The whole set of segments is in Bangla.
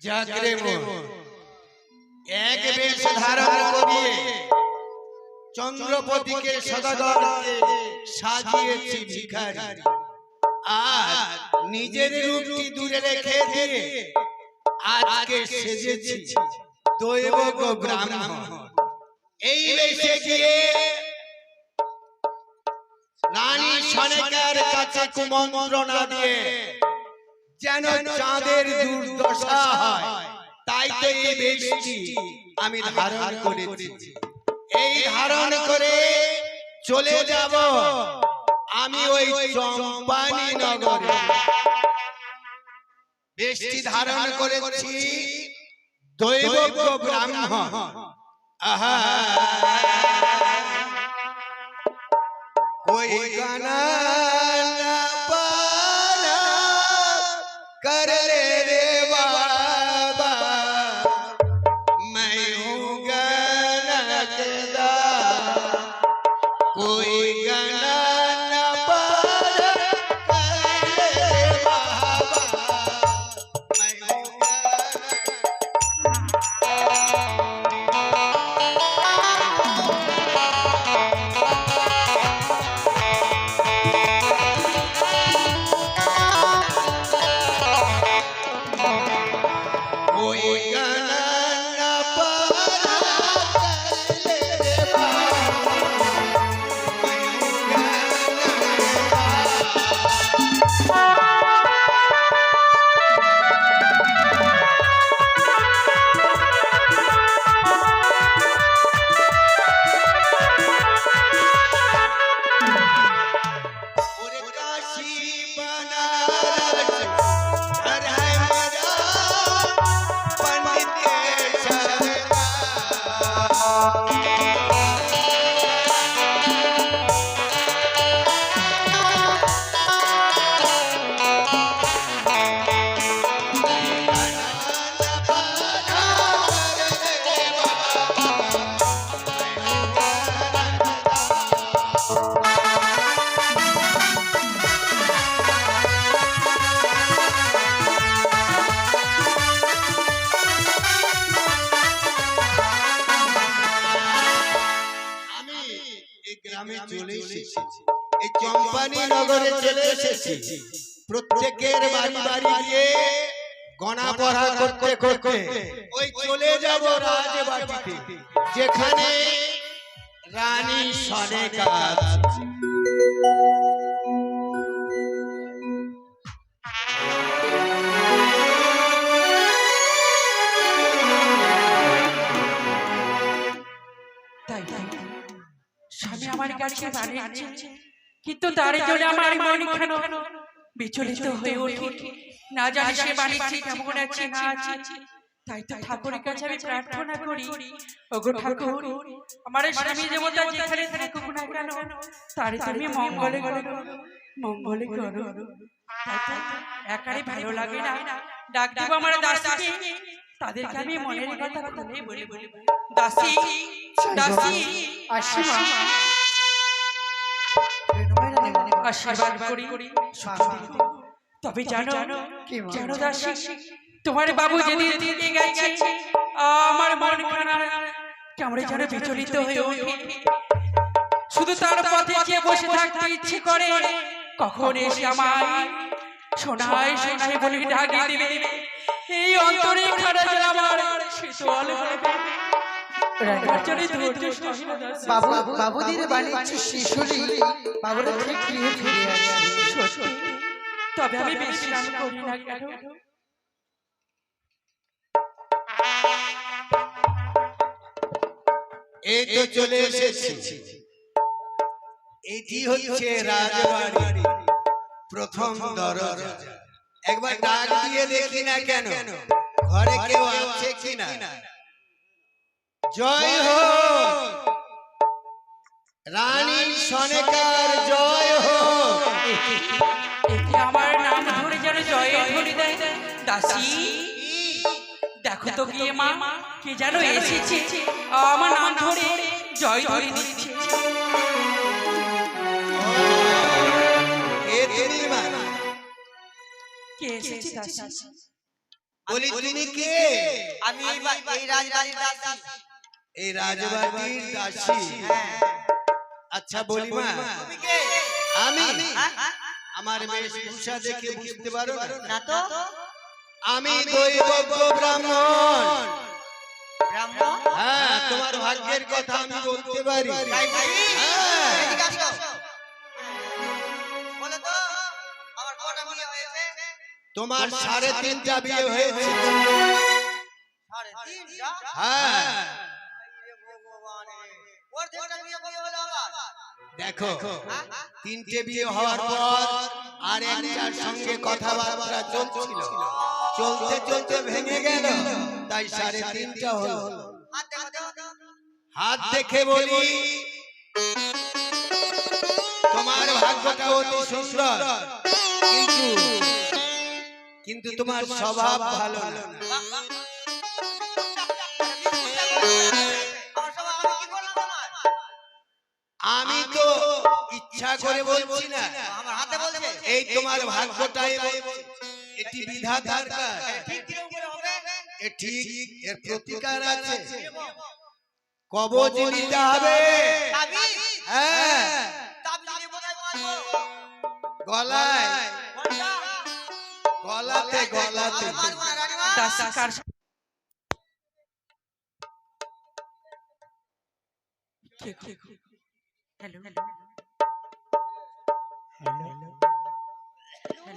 জাগরে মোর এক বেশ ধারণ করিয়ে চন্দ্রপতিকে সদাগরকে সাজিয়েছি ভিখারি, আর নিজের রূপটি দূরে রেখে দিয়ে আজকে সেজেছি দৈবজ্ঞ ব্রাহ্মণ। এই বেশে গিয়ে রানী সনেকার কাছে কুমন্ত্রণা দিয়ে যেন চাঁদের দুর্দশা হয়, তাই তো এই বেশটি আমি ধারণ করেছি। এই ধারণ করে চলে যাব আমি ওই চম্পানি নগরে। বেশটি ধারণ করেছি দৈবজ্ঞ ব্রাহ্মণ। আহা कोई गाना ना पाना कर ले रे बाबा, मैं हूँ गनकदा। कोई गाना ना पाना कर ले रे बाबा, मैं हूँ চম্পানি নগরে চলে এসেছি। প্রত্যেকের বাড়ি বাড়ি গিয়ে গণা পড়া করতে করতে ওই চলে যাব রাজবাটিতে, যেখানে রানী সনেকা আছে। স্বামী আমার কাছে দাঁড়িয়েছে, কিন্তু তার জন্য আমার মন কেন বিচলিত হয়ে ওঠে। না জানি সে বাড়িতে কেমন আছে না আছে। তাই তো ঠাকুরের কাছে আমি প্রার্থনা করি, ওগো ঠাকুর, আমার স্বামী দেবতা যেখানে থাকুক না কেন তার তুমি মঙ্গলে করো, মঙ্গলে করো। একারই ভালো লাগে না, ডাক দেব আমার দাসীকে, তাদেরকে আমি মনের কথা খুলে বলি, দাসী দাসী আসি মা, আশীর্বাদ করি। তবে জানো জানো দাসী, তোমার বাবু যেদিন থেকে গেছে আমার মন কেমন যেন বিচলিত হয়ে ওঠে। শুধু তার পথে গিয়ে বসে থাকতে ইচ্ছে করে, কখন এসে আমায় শোনায় শোনায় বলে ডাকি দিবে। এই অন্তরে খাড়া যেন আমার শীতল বাবুদের বানিয়েছে শিশুরি, বাবুরা ঠিক গৃহে ফিরে আসে। তবে আমি বিশ্রাম করি না কেন? এই তো চলে এসেছি। এটি হচ্ছে রাজবাড়ি প্রথম দরজা। একবার ডাক দিয়ে দেখি না কেন ঘরে কেউ আছে কিনা। জয় হো রানী সনেকার, জয় হো। আমার নাম ধরে যেন জয় ধরে দেয়। দাসী দেখো তো গিয়ে মা, কে যেন এসেছে আমার নাম ধরে জয় ধরে দিচ্ছে। কে এসেছে দাসী? বলি তুমি কে? আমি এই রাজবাড়ির দাসী। এই রাজবাড়ির দাসী। আচ্ছা বলি মা, তুমি কে? আমি হ্যাঁ? আমার বেশভূষা দেখে বুঝতে পারো না? না তো। আমি দৈবজ্ঞ ব্রাহ্মণ। ব্রাহ্মণ? হ্যাঁ, তোমার ভাগ্যের কথা আমি বলতে পারি। তাই নাকি? হ্যাঁ। এদিকে আসো। বলো তো, আমার কটা বিয়ে হয়েছে? তোমার 3.5টা বিয়ে হয়েছে। 3.5টা? হ্যাঁ, আরে ভগবান রে। ওর দেড়টা বিয়ে কবে হলো আবার? দেখো 3টে বিয়ে হওয়ার পর আর একটার সঙ্গে কথাবার্তা চলছিল, চলতে চলতে ভেঙে গেল, তাই 3.5টা হলো। হাত দেখো, দেখো, দেখো। হাত দেখে বলি তোমার ভাগ্যটা অতি সুন্দর, কিন্তু কিন্তু তোমার স্বভাব ভালো না। বাহ, বাহ। আমার সব আমি কি করলাম তোমার? আমি তো ইচ্ছা করে বলছি না, আমার হাতে বলছে। এই তোমার ভাগ্যটাই এটি বিধাতার কাজ। ঠিক কিরকম করে হবে? এ ঠিক, এর প্রতিকার আছে। কবজ নিতে হবে। তাবিজ? হ্যাঁ, তাবিজ নিয়ে কোথায় মারবো? গলায়, কোনটা? গলাতে গলাতে। আমি মারবো না, রানীমা। দাসী কার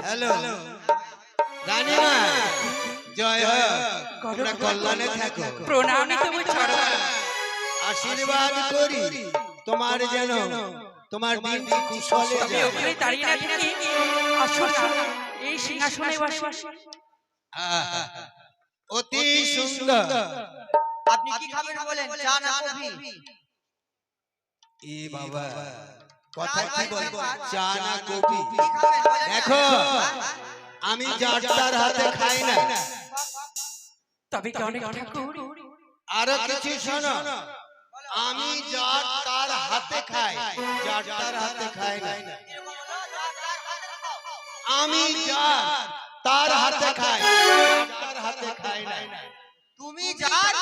হ্যালো হ্যালো রানীমা, জয় হোক, তোমরা কল্যাণে থাকো। প্রণামী তবু ছাড়ো আশীর্বাদ করি তোমার যেন তোমার দিনটি কুশলে তবে যায়। ওখানে দাঁড়িয়ে না থেকে আসো না, এই সিংহাসনে বসো। আহা, অতি সুন্দর। আপনি কি খাবেন বলেন, চা না কফি? এ বাবা, কথা কি বলবো, চা না কফি? কি খাবেন বলেন? দেখো, আমি যার তার হাতে খাই না। তবে কি অনেক ঠাকুর আরো কিছু শোনো, আমি যার তার হাতে খাই, যার তার হাতে খাই না। আমি যার তার হাতে খাই, যার তার হাতে খাই না। তুমি যার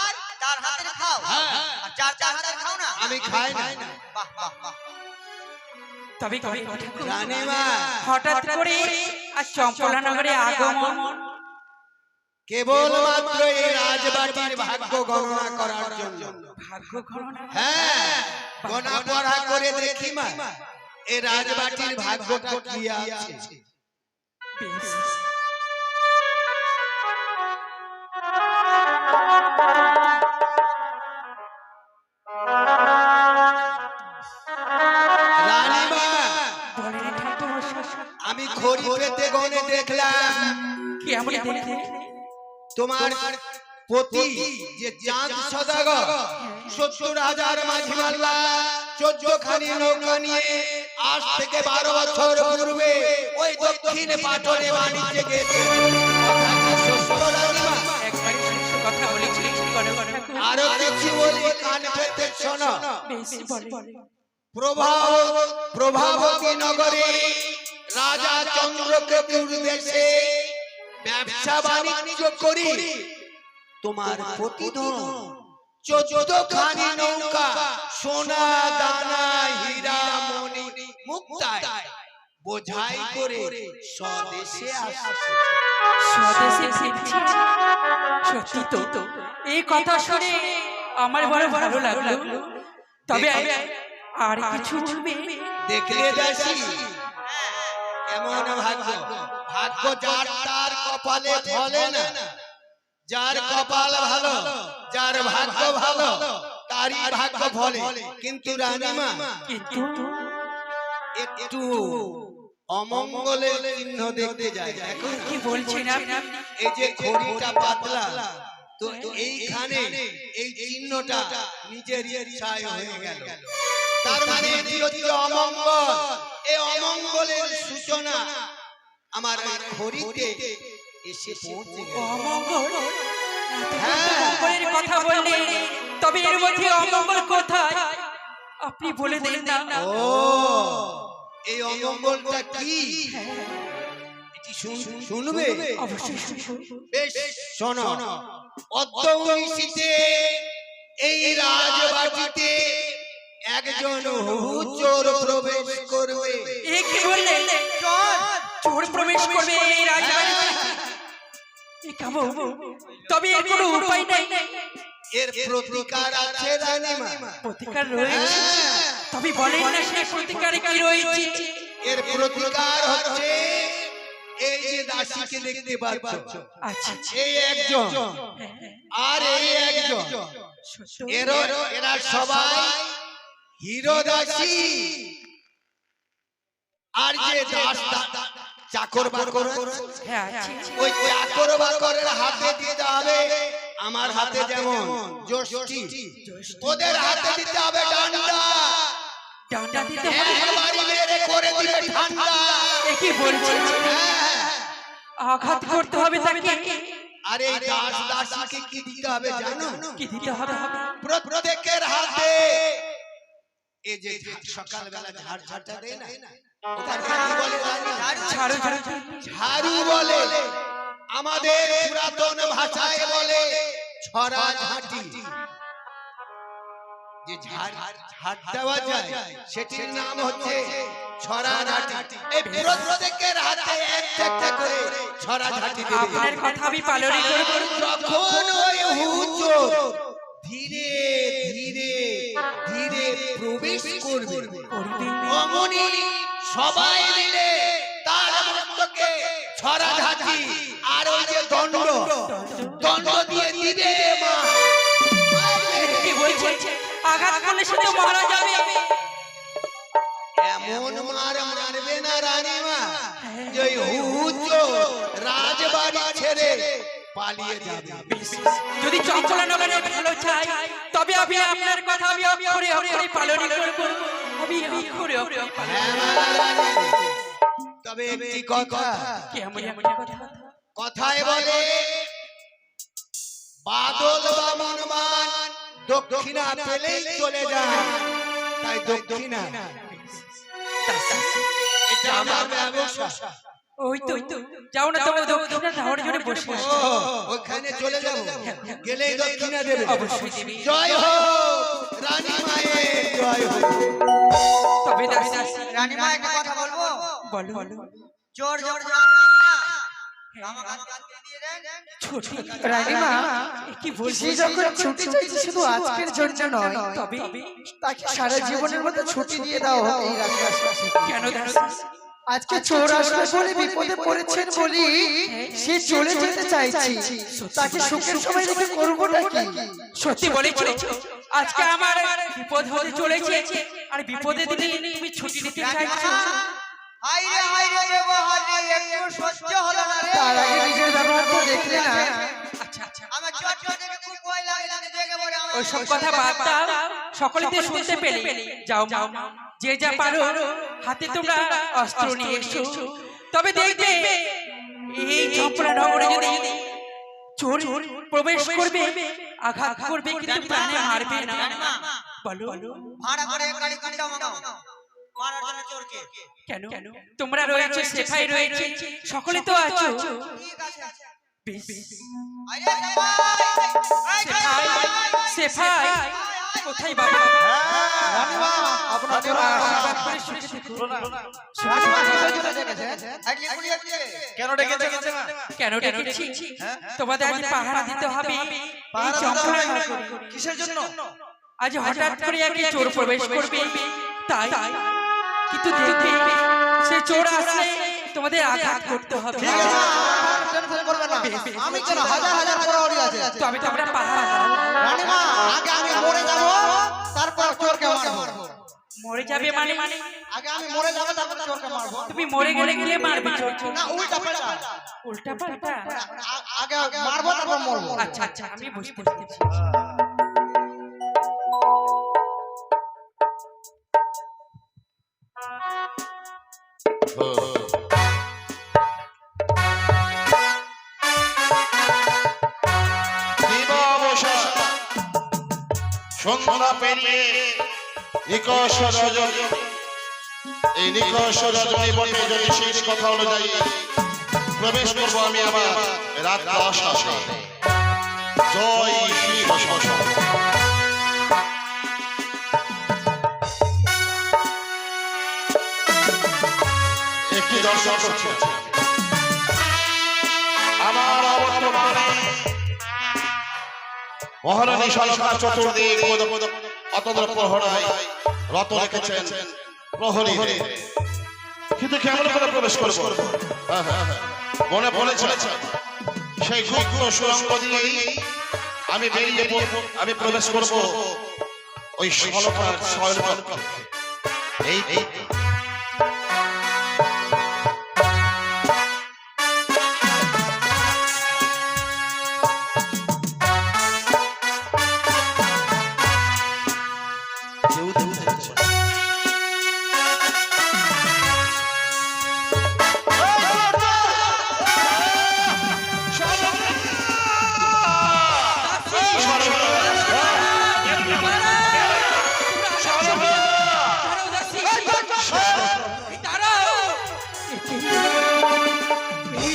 তার হাতে খাও, হ্যাঁ। আর যার তার হাতে খাও না? আমি খাই না। বাহ বাহ বাহ। তবে কি অনেক ঠাকুর রানীমা, হঠাৎ করে আর চম্পলা নগরে আগমন কেবল মাত্র এই রাজবাটির ভাগ্য গণনা করার জন্য। ভাগ্য গণনা হ্যাঁ, গণনা পড়া করে দেখি মা, এই রাজবাটির ভাগ্যটা কি আছে। বেশ রানীমা, বলেন ঠাকুর আমি খড়ি পেতে গনে দেখলাম কি আমরা দেখে তোমার পতি যে চাঁদ সদাগর 70,000 মাঝি মাল্লা 14 খানি নৌকা নিয়ে আজ থেকে 12 বছর পূর্বে ওই দক্ষিণ পাটনে বাণিজ্যে গেছে। একবার শুনছো কথা বলেছিলেন গণনা ঠাকুর আরো কিছু বলি, কান পেতে শোনো। বেশ বলে প্রভাবতী নগরে রাজা চন্দ্রকেতুর দেশে ব্যবসা বাণিজ্য করি তোমার প্রতিদিন 14 খানি নৌকা সোনা দানা হীরা মণি মুক্তায় বোঝাই করে স্বদেশে আসে। স্বদেশে ফিরছি সত্যি তো এই কথা শুনে আমার বড় ভালো লাগলো তবে আর কিছু বলবে দেখলে দাসী কেমন ভাগ্য, ভাগ্য যার তার কপালে ফলে না। যার কপাল ভালো, যার ভাগ্য ভালো, তারই ভাগ্য ফলে। কিন্তু রানীমা, কিন্তু একটু অমঙ্গলের চিহ্ন দেখতে যায়। দেখো না, কি বলছেন আপনি এই যে ঘড়িটা পাতলা, তো এইখানে এই চিহ্নটা নিজের ইচ্ছায় হয়ে গেল। তার মানে এটি হচ্ছে অমঙ্গল। এই অমঙ্গলের সূচনা আমার ঘড়িতে এসে পৌঁছে গেল। অমঙ্গল হ্যাঁ। অমঙ্গলের কথা বললে তবে এর মধ্যে অমঙ্গল কোথায় আপনি বলে দিন না ও, এই অমঙ্গলটা কি এটি শুনবে? অবশ্যই শুনবো। বেশ শোনো, অদ্যৌনিশীতে এই রাজবাটিতে একজন হুজুর প্রবেশ করবে। এ কি বললেন? চোর প্রবেশ করবে এই রাজবাড়িতে? এ কেমন? তবে এর কোনো উপায় নাই? এর প্রতিকার আছে রানীমা। প্রতিকার রয়েছে? তবে বলেন না সেই প্রতিকারে কি রয়েছে? এর প্রতিকার হচ্ছে এই যে দাসীকে দেখতে পাচ্ছ, আচ্ছা এই একজন আর এই একজন, এরা সবাই হিরো দাসী। আর যে দাস চাকর বাকর, হ্যাঁ ওই চাকর বাকরের হাতে দিতে হবে আমার হাতে যেমন যষ্টি, ওদের হাতে দিতে হবে ডান্ডা। ডান্ডা দিতে হবে? একবারই মেরে করে দিবে ঠান্ডা। এ কি বলছেন? আঘাত করতে হবে তাকে? আরে এই দাস দাসীকে কি দিতে হবে জানো? কি দিতে হবে? প্রত্যেকের হাতে এই যে সকালবেলা ঝাড় ঝাড়টা দেয় না, ওটাকে কি বলে জানো? ঝাড়ু। ঝাড়ু বলে, আমাদের পুরাতন ভাষায় বলে ছড়া ঝাঁটি। যে ঝাড় দেওয়া যায় সেটির নাম হচ্ছে ছড়া ঝাঁটি। এই প্রত্যেকের হাতে একটা করে ছড়া ঝাঁটি দেবে। আপনার কথা আমি পালন করব। যখন ওই হুজুর ধীরে ধীরে ধীরে প্রবেশ করবে, অমনি সবাই মিলে তার মস্তকে ছড়া ঝাঁটি আর ওই যে দণ্ড দিয়ে দিবে। মা কি বলছেন? আঘাত করলে সে তো মারা যাবে। এমন মার মারবে না রানীমা যে হুজুর রাজবাড়ি ছেড়ে পালিয়ে যাবে। যদি চঞ্চলানগরে ভালো চাই তবে আমি আপনার কথা আমি অক্ষরে অক্ষরে পালন করব। আমি অক্ষরে অক্ষরে তবে একটি কথা, কেমন কথা? কথায় বলে বাদল বামনমান দক্ষিণা পেলেই চলে যায়, তাই দক্ষিণা এটা আমার ব্যবসা। ওই তো যাও না, তবে দক্ষিণা দেওয়ার জন্য বসে আছি। ওখানে চলে যাব, গেলেই দক্ষিণা দেবে। অবশ্যই দেবে। জয় হোক রানী মায়ের, জয় হোক। তবে দাসী রানীমা একটা কথা বলবো? বলো। চোর আমাকে আজকে দিয়ে দেন। ছুটি রানীমা, কি বলছিস? সে যখন ছুটি চাইছে শুধু আজকের জন্য নয়, তবে তাকে সারা জীবনের মতো ছুটি দিয়ে দাও এই রাজবাড়ি। কেন দাসী? আজকে চোর আসবে বলে বিপদে পড়েছেন বলি সে চলে যেতে চাইছি, তাকে সুখের সময় রেখে করবোটা কি? সত্যি বলেছ? আজকে আমার বিপদ হতে চলেছে, আর বিপদে দিনে তুমি ছুটি নিতে চাইছো? হাইরে ব্যবহার একটু সহ্য হলো না রে। তার আগে নিজের ব্যবহারটা দেখলে না? আচ্ছা আমার চট দেখে খুব ভয় লাগে, তাকে দেখে বলে আমার ওই সব কথা বাদ দাও, সকলেতে শুনতে পেলে যাও যে যা পারো হাতে তোমরা অস্ত্র নিয়ে এসো। তবে দেখবে এই চম্পলা নগরে যদি চোর প্রবেশ করবে, আঘাত করবে, কিন্তু প্রাণে মারবে না। বলো ভাড়া করে গাড়ি কিনতে মাগাও মারার জন্য চোরকে। কেন? তোমরা রয়েছে, সেফাই রয়েছে, সকলে তো আছো। ঠিক আছে বেশ। আরে সেফাই কোথায় বাবা? রানীমা আপনার চোর আশীর্বাদ করে সুখে থেকো। কেন ডেকেছি? তোমাদের আজ পাহারা দিতে হবে এই চম্পলা নগরে। কিসের জন্য? আজ হঠাৎ করে একটি চোর প্রবেশ করবে, তাই। কিন্তু দেখবে সে চোর আসলে তোমাদের আঘাত করতে হবে। টেনশন করবেন না, আমি কেন হাজার প্রহরী আছে। তবে তোমরা পাহারা দাও। রানীমা আগে আমি মরে যাব, তারপর চোরকে মারবো। মরে যাবে মানে? আগে আমি মরে যাব, তারপর চোরকে মারবো। তুমি মরে গেলে কে মারবে? না উল্টা পাল্টা। উল্টা পাল্টা? আগে মারবো তারপর মরবো। আচ্ছা আমি বুঝতে পেরেছি। সন্ধ্যা পেরিয়ে নিকষ রজনী, এই নিকষ রজনী বটে জ্যোতিষীর কথা অনুযায়ী প্রবেশ করবো আমি আমার রাত 10টায়। জয় শিব শশাঙ্ক। একটি দর্শন করছি আমার অবর্তমানে মহারানী সরকার চতুর্দিক অতন্ত্র প্রহরায় রত রেখেছেন প্রহরী কিন্তু কেমন করে প্রবেশ করবো? মনে পড়েছে সেই সূক্ষ্ম সুরঙ্গ দিয়েই আমি বেরিয়ে আমি প্রবেশ করব ওই সলকার শয়নকক্ষে। এই এই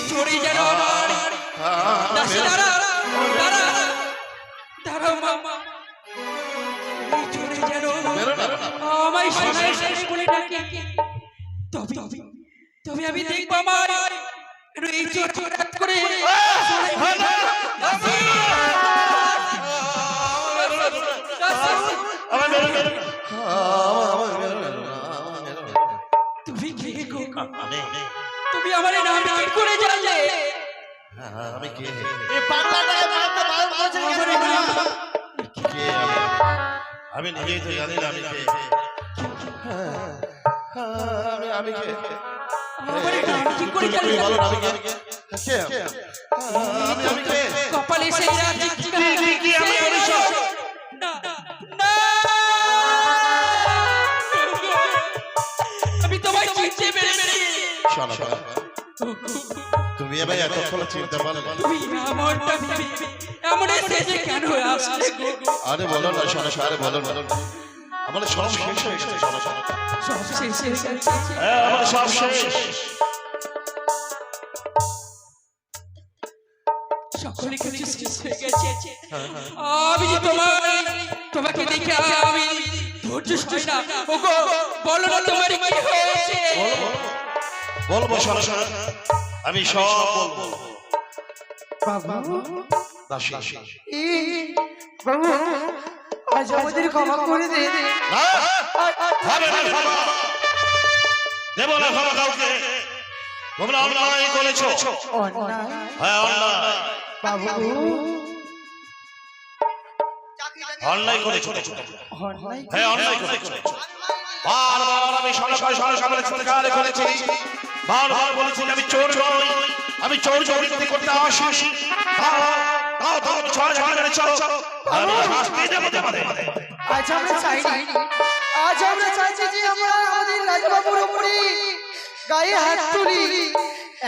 চোরে যেন আমার দাসী দাঁড়াও মামা, এই চোরে যেন আমায় শেষ বলে ডাকে, তবে আমি দেখবো আমার এই চোর রাত করে তুমি কে গো? তুমি আমার নাম কি করে জানলে? আমি কে? এই পাগলাটাকে মারতে বারণ করেছেন কেন? আমি নিজেই তো জানি না আমি কে। আমি কে? আমার নাম কি করে তুমি জানলে? বলো আমি কে? আমি কে? কপালে সেই রাত কি আমি করেছ? না না, আমি তোমায় চিনতে পেরেছি। শোনো তুমি এবার এতক্ষণ চিনতে পারলে? তুমি এমনটা ভেবে এমন এসে কেন আসলে গো? আরে বলো না শোনো, আরে বলো না আমার সব শেষ হয়ে গেছে। শোনো সব শেষ হয়ে গেছে। আমার সব শেষ। সকলে কিছু শেষ হয়ে গেছে। আমি যে তোমাকে দেখে আমি ধৈর্য সই না। ওগো বলো না তোমার কি হয়েছে? বলবো শোনো আমি সব বলবো। বাবু দাসী বাবু আজ আমাদের ক্ষমা করে দে। না হবে না ক্ষমা দেব না ক্ষমা কাউকে। তোমরা অন্যায় করেছো। অন্যায়? হ্যাঁ অন্যায় বাবু অন্যায় করেছো। অন্যায়? হ্যাঁ অন্যায় করেছো। বারবার আমি সরকার চিৎকার করেছি, বারবার বলেছি আমি চোর নই, আমি চোর চরিত্র করতে আসি। তাও ছয় ঝাড় মেরেছ। আমি শাস্তি দেবো তোমাদের। আজ আমরা চাইছি যে আমরা আমাদের রাজবাবুর উপরে গায়ে হাত তুলি।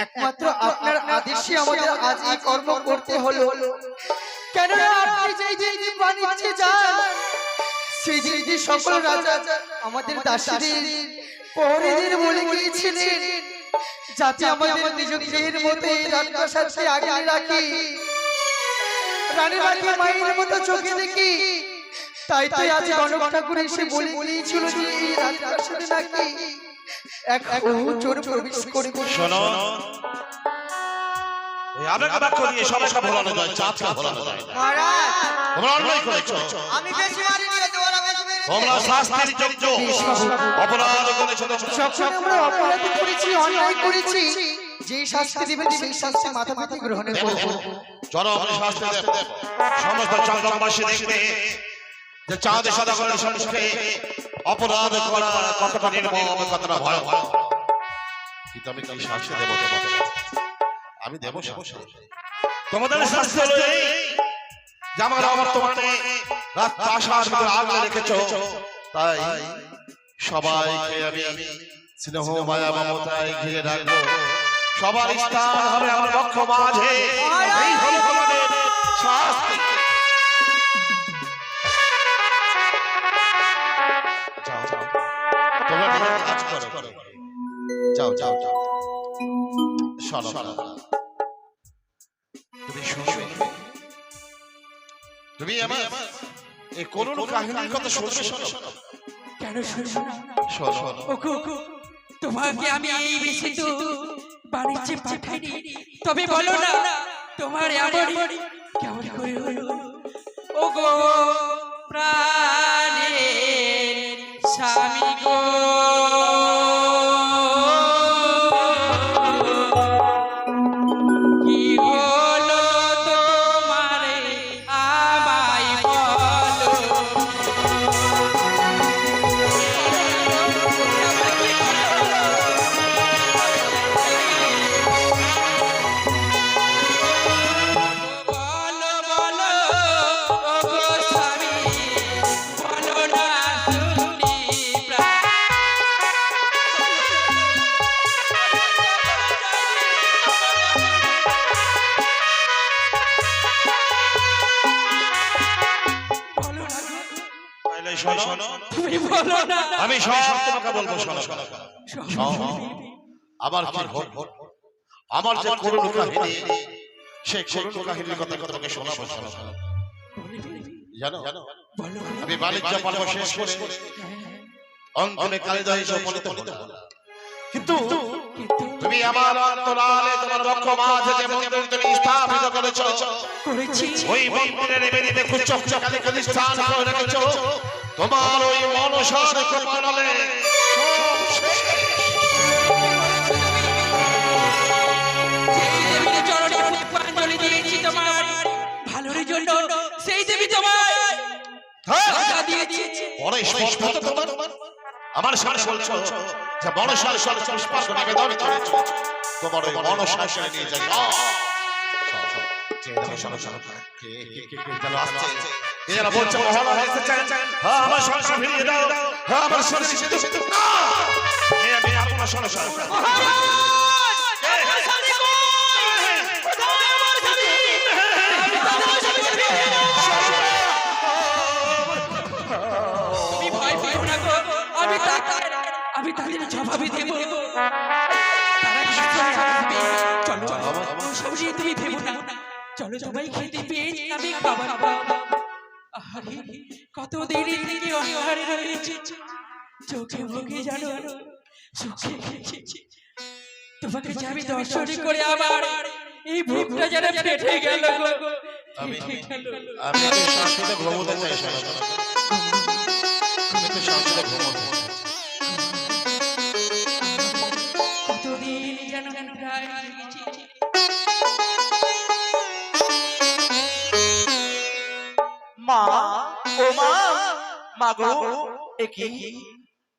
একমাত্র আপনার আদেশে আমাদের আজ এই কর্ম করতে হলো। কেন আপনি যেই বাণিজ্যে যান সেই যে সকল রাজা আমাদের দাসীদের প্রহরীদের বলে গিয়েছিলেন যাতে আমাদের নিজের মতো এই রাজপ্রাসাদকে আগলে রাখি, রানী রাখি মায়ের মতো চোখে দেখি। তাই আজ গণক ঠাকুর এসে বলে গিয়েছিল যে এই রাজপ্রাসাদে নাকি এক চোর প্রবেশ করে। শোনো ওই আবেগে বাক্য দিয়ে সমস্যা ভোলানো যায়, চাঁদকে ভোলানো যায় না। মহারাজ তোমরা অন্যায় করেছো। আমি বেশি মারিনি, ওরা বেশি মেরেছে। তোমরা শাস্তির যোগ্য। অপরাধ করেছো। যখন আমরা অপরাধ করেছি, অন্যায় করেছি, যে শাস্তি দিবেন সেই শাস্তি মাথা মাথা গ্রহণ করব। চরম শাস্তি দেব। সমস্ত চন্দ্রবাসী দেখবে যে চাঁদে সদাগরের সম্মুখে অপরাধ করা কতটা নির্মম, কতটা ভয়াবহ। কিন্তু আমি কি শাস্তি দেব তোমাদের? আমি দেব শাস্তি। তোমাদের শাস্তি হলো এই যে আমার অবর্তমানে রাত আশার ভিতরে আগলে রেখেছো, তাই সবাইকে আমি স্নেহ মায়া মমতায় ঘিরে রাখবো। সবার স্থান হবে আমার বক্ষ মাঝে। এই হলো তোমাদের শাস্তি। তোমরা নিজের কাজ করো। যাও শোনো তুমি শুনবে তুমি আমার এই করুণ কাহিনীর কথা শুনবে? শোনো কেন শুনবো না? শোনো। ওগো, তোমাকে আমি এই বেশি তো বাণিজ্যে পাঠাইনি, তবে বলো না তোমার এমন কেমন করে হলো? ওগো প্রাণের স্বামী গো, কি হলো তোমারে আমায় বলো। বলো বলো ওগো স্বামী, বলো না শুনি প্রাণ। বলো না গো, তাহলে শোনো, তুমি বলো না। আমি সব তোমাকে বলবো। শোনো আমার কি আমার যে করুণ কাহিনী, সেই করুণ কাহিনীর কথা তোমাকে শোনাবো। জানো আমি বাণিজ্য পর্ব শেষ করে অঙ্কনে কালিদাস এসে উপনীত হলাম। কিন্তু তুমি আমার অন্তরালে তোমার বক্ষ মাঝে যে মন্দির তুমি স্থাপিত করেছো, ওই মন্দিরের বেদিতে খুব চকচকালি করে স্থান করে রেখেছো। তোমার ওই মনসার কপালে সব শেষ। যেই দেবীর চরণে পুষ্পাঞ্জলি দিয়েছি তোমার ভালোর জন্য, সেই দেবী তোমার সাজা দিয়েছি। বড় স্পষ্ট তো তোমার আমার সামনে বলছো যে মনসার সাথে পুষ্পার্ঘ্য নিবেদন করেছো। তোমার ওই মনসাকে নিয়ে যাই। বলছে মহারাজ আসতে চান, আমার সংসার ফিরিয়ে দাও, আমার সংসার সিদ্ধ না। আমি আপনার সংসার তুমি ভয় পেও না গো, আমি তাদের জবাবই দেব। তারা নিশ্চয়ই আসবে। চলো সব নিয়ে তুমি ভেবো না, চলো সবাই খেতে পেয়ে আমি খাবার পাবো। আরে কত দেরি থেকে অন্ধকারে রয়েছে, চোখে মুখে জানো সুখে খেয়েছি। তোমাকে যে আমি দর্শন করে আবার এই বুকটা যেন ফেটে গেল গো, ফেটে গেল। আমি শান্তিতে ঘুমোতে চাই। আমি তো শান্তিতে ঘুমোতে চাই। কতদিন যেন প্রায় জেগেছি। মা, ও মা, মা গো, একি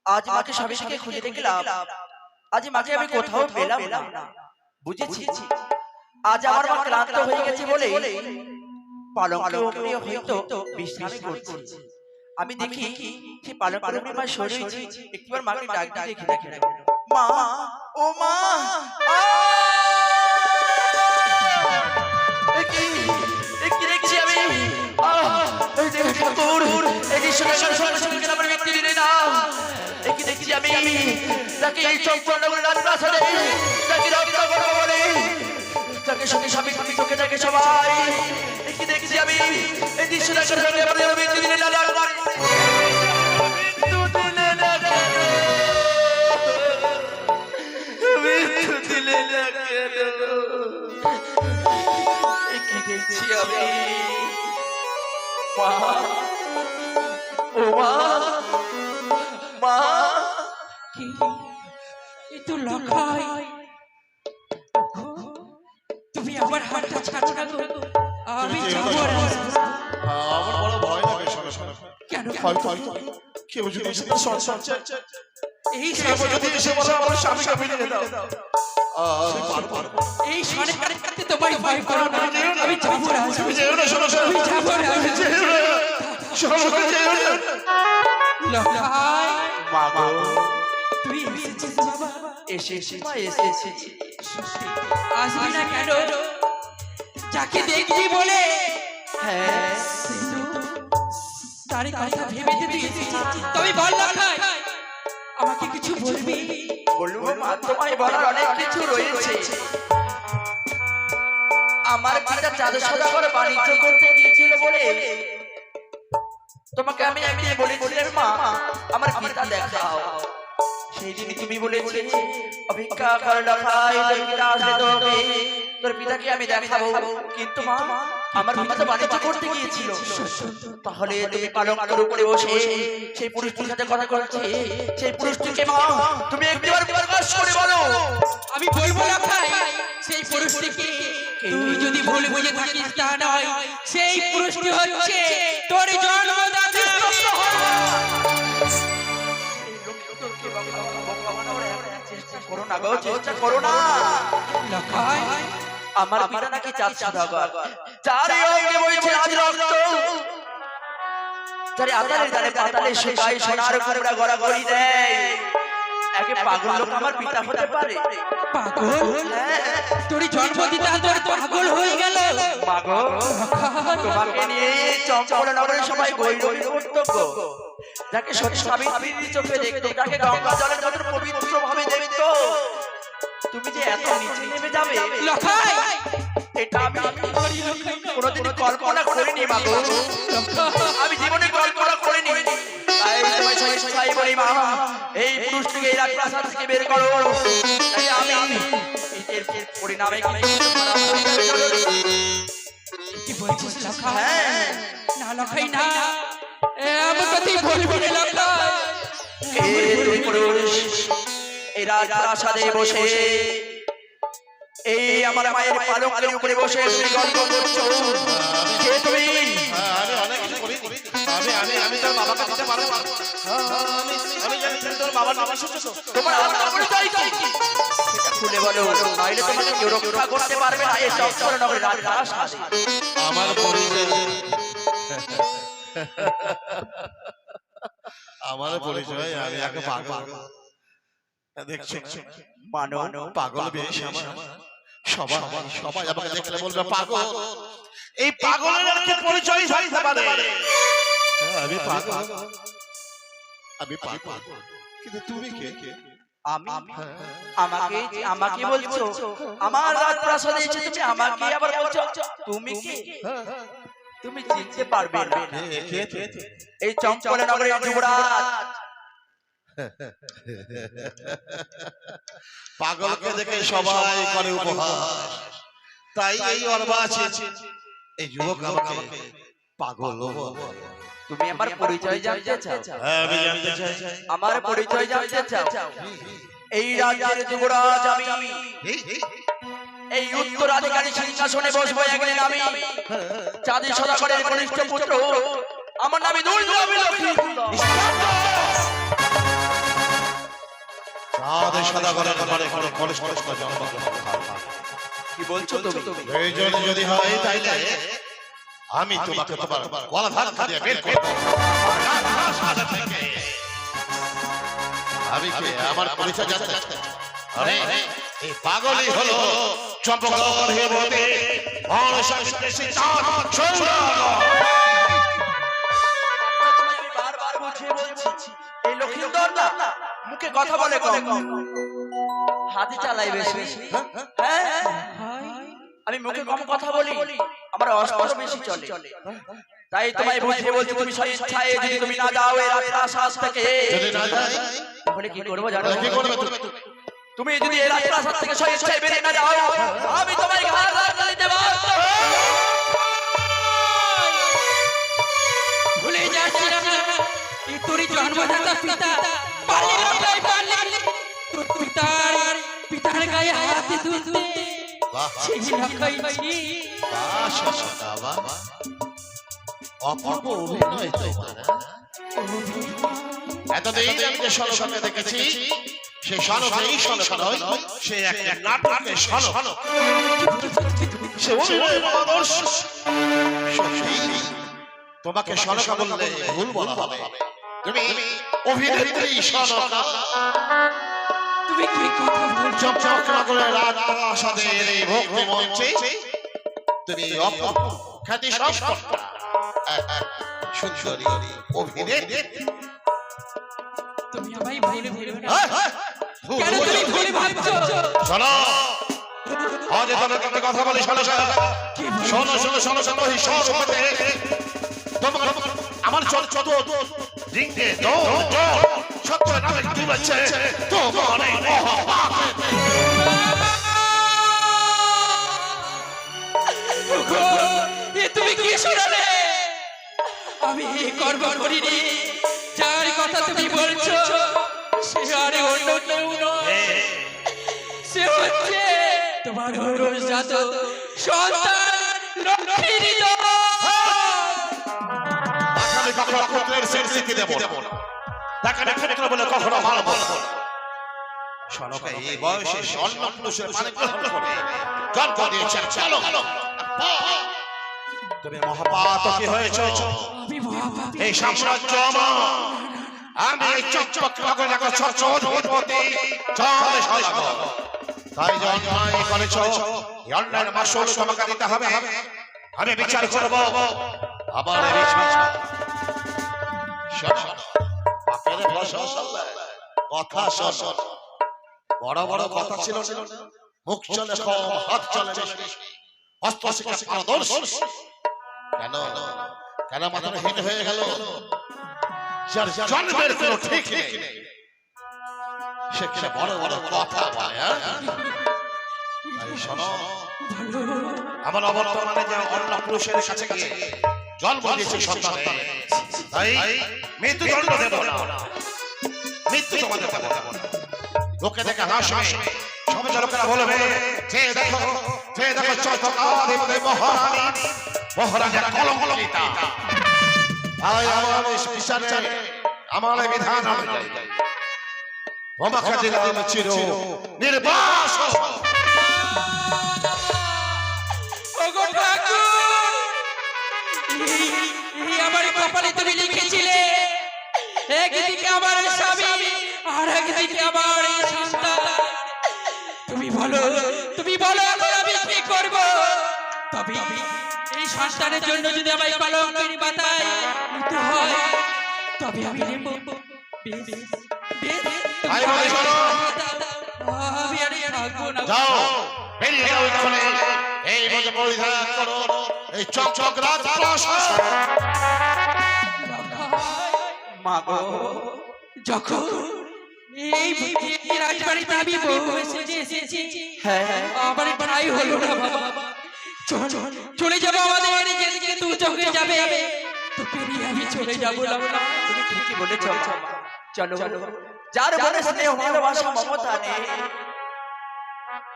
আজ মাকে সবে থেকে খুঁজে দেখলাম, আজ মাকে আমি কোথাও পেলাম না। বুঝেছি আজ আমার মা ক্লান্ত হয়ে গেছে বলে পালঙ্কে উপরে হয়তো বিশ্রাম করছে। আমি দেখি সে পালঙ্কের উপরে মা সরেছে, একবার মাকে ডাক দিয়ে দেখি না। মা, ও মা, একি দেখছি আমি। ঠাকুর, একি সঙ্গে আমার ব্যক্তি দিলে না। একি দেখছি আমি তাকে এই চম্পনগর রাজপ্রাসাদে তাকে রক্ষা করবো বলে তাকে সঙ্গে স্বামী চোখে থাকে সবাই। একি দেখছি আমি এই দৃশ্য দেখার সঙ্গে আমার ব্যক্তি দিলে না। দেখছি আমি মা, ও মা, মা, কি এ তো লখাই। তুমি আমার হাতটা ছাড়ো না গো, আমি যাবো আর আসবো। আমার বড় ভয় লাগে। শোনো কেন কেউ যদি এই এসে বলে আমার স্বামীকে ফিরিয়ে দাও, এই সনে কাটতে তোমার ভয় করো না, আমি যাবো আর আসবো। তুমি যেও না। শোনো আমি যাবো আর আসবো। লখাই, মা গো, তুই এসেছিস বাবা? এসেছি মা, এসেছি। আসবি না কেন? যাকে দেখছি বলে হ্যাঁ, তারই কথা ভেবে যে তুই এসেছিস, তবে বল লখাই, আমাকে কিছু বলবি? বলবো মা, তোমায় বলার অনেক কিছু রয়েছে। আমার পিতা চাঁদ সদাগর বাণিজ্য করতে গিয়েছিল বলে তোমাকে আমি একদিন বলেছিলাম মা আমার পিতা দেখাও, সেই দিন তুমি বলেছিলে অপেক্ষা কর লখাই, তোর পিতা আসলে তোর পিতাকে আমি দেখাবো। কিন্তু মা আমার পিতা তো বাণিজ্য করতে গিয়েছিল। তাহলে তুমি পালঙ্কের উপরে বসে সেই পুরুষটির সাথে কথা বলছে, সেই পুরুষটিকে মা তুমি একবার প্রকাশ করে বলো। আমি বলবো না ভাই, সেই পুরুষটিকে তুই যদি ভুল বুঝে থাকিস তা নয়, সেই পুরুষটি হচ্ছে তোর জন্মদাতা। চেষ্টা করো না গো, চেষ্টা করো না। লখাই, আমার পিতা নাকি চাঁদ সদাগর, যার এই অঙ্গে বইছে আজ রক্ত, যারে আতালে জানে পাতালে শুকায় সোনার কুমড়া গড়াগড়ি দেয়, একে পাগল লোক আমার পিতা হতে পারে? পাগল? তোর জন্মদাতা তোর পাগল হয়ে গেল। মাগো তোমাকে নিয়ে চম্পল নগরের সবাই গৈরবী করতো গো, যাকে সতী সাবিত্রীর চোখে দেখতো, যাকে গঙ্গা জলের যত পবিত্র ভাবে দেখতো, তুমি যে এত নিচে নেমে যাবে লখাই, এটা আমি কোনোদিন কল্পনা করিনি মাগো, আমি জীবনে কল্পনা করিনি। তাই তোমায় সবাই বলি মা, এই পুরুষটিকে এই রাজপ্রাসাদ থেকে বের করো, তাই আমি এর পরিণামে কি বলছিস লখাই? হ্যাঁ না লখাই না, এমন কথাই বলবি না লখাই। এই পুরুষ এই রাজপ্রাসাদে বসে এই আমার মায়ের পালঙ্কের উপরে বসে তুমি গল্প করছো, কে তুমি? আমি অনেক কিছু করিনি। আমি তোর বাবাকে দিতে পারবো না। আমি জানি তুমি তোর বাবার নাম শুনছো। তোমার আত্মার পরিচয় কি? সেটা খুলে বলো, নাইলে তোমাকে কেউ রক্ষা করতে পারবে না এই চম্পল নগরের রাজপ্রাসাদে। আমার পরিচয় আমি একে পাগল দেখছো, মানো পাগল বেশ আমার। সবাই আমাকে দেখলে বলবে পাগল। এই পাগলের আর কি পরিচয় থাকতে পারে? আমি পাগল, কিন্তু তুমি কে? আমি আমাকে বলছো? আমার রাজপ্রাসাদে এসে তুমি আমাকে আবার বলছো তুমি কে? তুমি চিনতে পারবে না, এই চম্পল নগরের যুবরাজ। পাগলকে দেখে সবাই করে উপহাস, তাই এই অর্বাচীন এই যুবক আমাকে পাগল বলে। তুমি আমার পরিচয় জানতে চাও? হ্যাঁ, আমি জানতে চাই। আমার পরিচয় জানতে চাও? এই রাজ্যের যুবরাজ আমি, এই উত্তরাধিকারী সিংহাসনে বসবো একদিন আমি, চাঁদি সদাগরের কনিষ্ঠ পুত্র, আমার নামে চাঁদে সদাগরের ঘরে ঘরে কনিষ্ঠ জন্মগ্রহণ। কি বলছো তুমি? প্রয়োজন যদি হয় তাইলে আমি তোমাকে তোমার গলা ধাক্কা দিয়ে বের করব। আমি কে? আমার পরিচয় জানতে চাই? আরে এই পাগলই হলো চম্পকনগর হেমতে অনসাবিত্রী চাঁদ সৌদাগর। আমি বারবার বুঝিয়ে বলছি, এই লক্ষিন্দর না মুখে কথা বলে কম, হাতে চালাই বেশি। হ্যাঁ, আমি মুখে কম কথা বলি, আমার অস্ত্র বেশি চলে। তাই তোমায় বুঝিয়ে বলছি, তুমি স্বেচ্ছায় যদি তুমি না যাও এই রাজপ্রাসাদ থেকে, যদি না যাই তাহলে কি করবো জানো? কি করবে তুমি? তুমি যদি এই রাজপ্রাসাদ থেকে স্বেচ্ছায় বেরিয়ে না যাও, আমি তোমায় ঘাড় ধাক্কা দিতে বাধ্য। ভুলে যাচ্ছিলাম না, এই তোর জন্মদাতা পিতা। পারলি লখাই, পারলি তোর পিতার গায়ে হাত তুলতে। বাহ, সেই লখাই ছি। বাহ, শশা বাহ, অপূর্ব অভিনয় তোমার। এতদিন আমি যে সনকে দেখেছি, সেই সনক এই সনক নয়, সে একটা নাটকের সনক। সে অভিনয় আদর্শ। সত্যি তোমাকে সনকা বললে ভুল বলা হবে। তুমি অভিনেত্রী সনকা। তুমি কি কথা বলছো? চম্পকনগরের রাজপ্রাসাদের এই ভক্তি মঞ্চে তুমি খ্যাতি সম্পন্ন সুন্দরী অভিনেত্রী। তুমি আমায় ভুলে ভেবো না। কেন তুমি ভুলে ভাবছো? শোনো, আজ তোমাকে একটা কথা বলি, শোনো শোনো শোনো শোনো শোনো শোনো। তোমার আমার আমার চল চত রিঙ্গে দৌড় দৌড় সত্য নামে তুলেছে তোমার এই মহাপাপে। তুমি কি শোনালে? আমি কর্ম করিনি, যার কথা তুমি বলছো সে আর অন্য কেউ নয়, সে হচ্ছে তোমার হরজাত সন্তান লক্ষ্মীর দল। আমি কখনো পুত্রের স্বীকৃতি দেব না, তাকে নক্ষত্র বলে কখনো মানব না। সনকা এই বয়সে স্বর্ণ পুরুষের পানি গ্রহণ করে জন্ম দিয়েছেন। চলো তুমি মহাপাতকী হয়েছ, এই সাম্রাজ্য আমার। আমি এই চক্রকে দেখো ছত্রপতি চাঁদ সদাগর, তাই জন্মাই করেছ। অন্যান্য মাসুল তোমাকে দিতে হবে, আমি বিচার করব। আবার বাপের কথা শোন, বড় বড় কথা ছিল, মুখ চলে কম, হাত চলে বেশি, অস্ত্র শিক্ষা পারদর্শী। কেন কেন মাথা হীন হয়ে গেল? যার জন্মের কোনো ঠিক নেই সেখানে বড় বড় কথা বলে। শোনো, আমার অবর্তমানে যে অন্য পুরুষের কাছে গিয়ে জন্ম দিয়েছে সন্তানে, তাই মৃত্যুদণ্ড দেব না, মৃত্যু তোমাদের দেব না। লোকে দেখে হাসবে, সমাজ লোকেরা বলবে যে দেখো মহারানী মহারাজা কলঙ্কিতা। আমার বিচার চাই, আমার বিধান অনুযায়ী তোমাকে দিলাম চির নির্বাস। আমার কপালে তুমি লিখেছিলে একদিকে আমার স্বামী আর একদিকে আমার সন্তান। তুমি বলো এখন আমি কি করব? তবে এই সন্তানের জন্য যদি আমায় কলঙ্কের বাতায় নিতে হয়, তবে আমি নেব। আমি আর থাকবো না। যাও, বেরিয়ে যাও এখানে। এই বলে পরিধান করো এই চকচক রাজপ্রাসাদ। মাগো, যখন এই রাজবাড়িতে আমি বউ এসেছি, আমার ভাই হলো না বাবা। চলে যাবো আমাদের বাড়ি, যেদিকে দু চোখে যাবে তো পেরিয়ে আমি চলে যাবো। তুমি ঠিকই বলেছ। চলো, যার মনে স্নেহ ভালোবাসা মমতা নেই,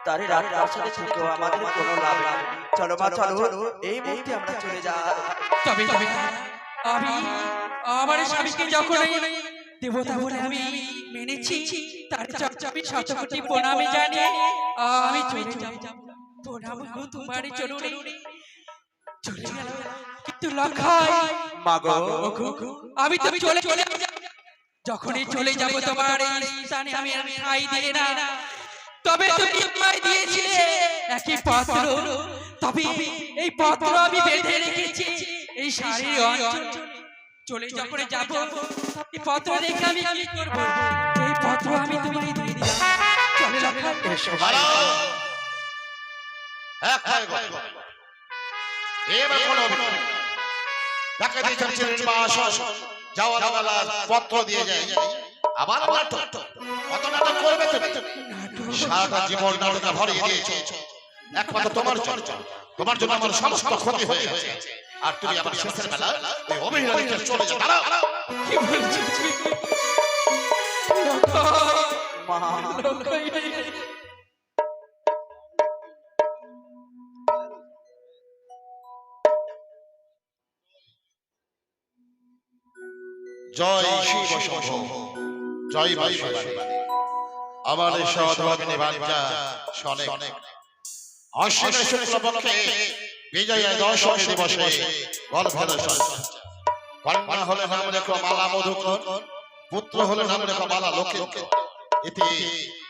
তারই রাজপ্রাসাদে থেকেও আমাদের কোনো লাভ নেই। চলো মা, চলো, এই মুহূর্তে আমরা চলে যাই। তবে আমি আমার স্বামীকে যখন দেবতা বলে আমি মেনেছি, তার আমি শতকোটি প্রণামে জানিয়ে আমি চলে যাব। প্রণাম গো তোমার চরণে। চলে গেল, কিন্তু লক্ষাই মাগো, আমি তো চলে যখনই চলে যাব তোমার এই স্থানে আমি আর ঠাঁই দিই না। তবে তুমি আমায় দিয়েছিলে একই পত্র, তবে এই পত্র আমি বেঁধে রেখেছি এই শাড়ির অঞ্চলে। চলে যখন যাব, এই পত্র দেখে আমি কি করব? এই পত্র আমি তোমায় দিয়ে দিলাম। চলে তাকে দিয়েছেন নির্বাস, যাওয়ার বেলা পত্র দিয়ে যায়। আবার নাটক, কত নাটক করবে তুমি? সারাটা জীবন নাটকে ভরিয়ে দিয়েছো। একমাত্র তোমার জন্য আমার সমস্ত ক্ষতি হয়ে গেছে, আর তুমি আমার শেষের বেলা ওই অভিনয়কে চলে যাও। দাঁড়াও, কি বলছিস মা, জয় শিব শম্ভু, জয় বৈশ্বরী। আমার সহধর্মিনী বাঞ্ছা শোনে। আশ্বিনের শুক্লপক্ষে বিজয়া দশমী দিবসে গর্ভের সন্তান। কন্যা হলে নাম রেখো মালা মধুকর, পুত্র হলে নাম রেখো মালা লক্ষ্মীকর। ইতি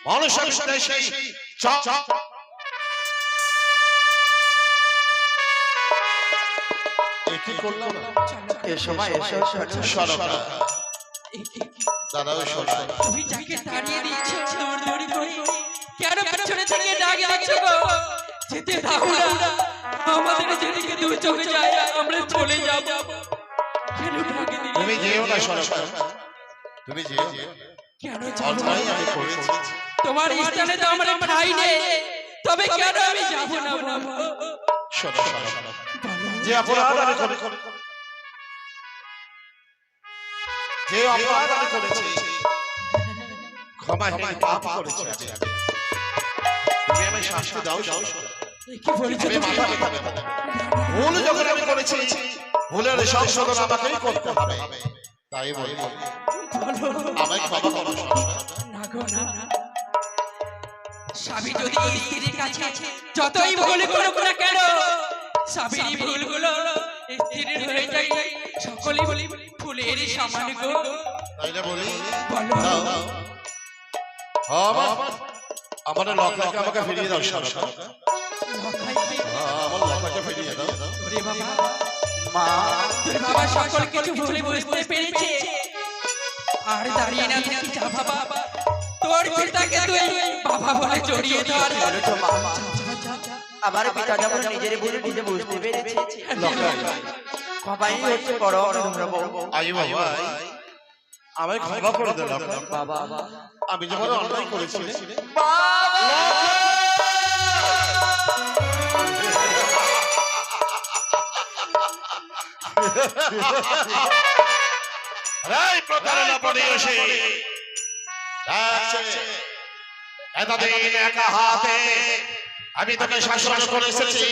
মনুষ্য দেশে কি করলাম? দাদা তুমি যাকে তাড়িয়ে দিচ্ছ দৌড়দৌড়ি করে, কেন পেছনে থেকে ডাক দিচ্ছ গো? যেতে দাও না, আমাদের যেদিকে দু চোখে যায় আমরা চলে যাব। কেন ডাক তুমি যেও না সরকার, তুমি যেও। কেন যাবো অন্যায় আমি করেছি। তোমার স্থানে তো আমার ঠাই নেই, তবে কেন আমি যাবো না বাবা? শোনো, যে অপরাধ আমি যে অপরাধ আমি করেছি, ক্ষমাহীন পাপ করেছি আমি। তুমি আমি শাস্তি দাও। কি বলেছো আমি তুমি? মাথা পেতে দেব না। ভুল যখন আমি করেছি, ভুলের সংশোধন আমাকেই করতে হবে। তাই বলি, আমায় ক্ষমা করো সরকার। না গো না। স্বামী যদি স্ত্রীর কাছে যতই ভুল করুক না কেন, স্বামীর ভুলগুলো স্ত্রীর হয়ে যায় সকলেই বলি ফুলেরই সমান গো। তাইলে বলি, বলো। দাও। আমার লক্ষ্যকে আমাকে ফিরিয়ে দাও সরকার। আমার লক্ষ্যকে ফিরিয়ে দাও। ওরে বাবা, মা তোর বাবা সকল কিছু ভুলে বুঝতে পেরেছে, আর দাঁড়িয়ে না থাকি যা বাবা, তোর পিতাকে তুই বাবা বলে জড়িয়ে ধর। বলেছো মা, যা, যা, যা। আমার পিতা যেমন নিজের ভুল নিজে বুঝতে পেরেছে, লক্ষ্য ক্ষমাই হচ্ছে পরম ধর্ম। আই বাবা, আমায় ক্ষমা করে দাও লক্ষ্য। বাবা আমি যখন অন্যায় করেছি, এই প্রতারণা পরিবেশে এতদিন একা হাতে আমি তোকে শাসন করে এসেছি,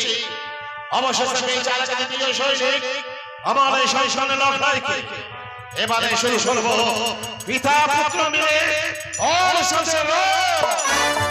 অবশেষে বিচার দ্বিতীয় সৈনিক আমার এই শৈশনে লড়াইকে এবারে শুরু করবো পিতা পুত্র মিলে ওর সাথে লড়াই।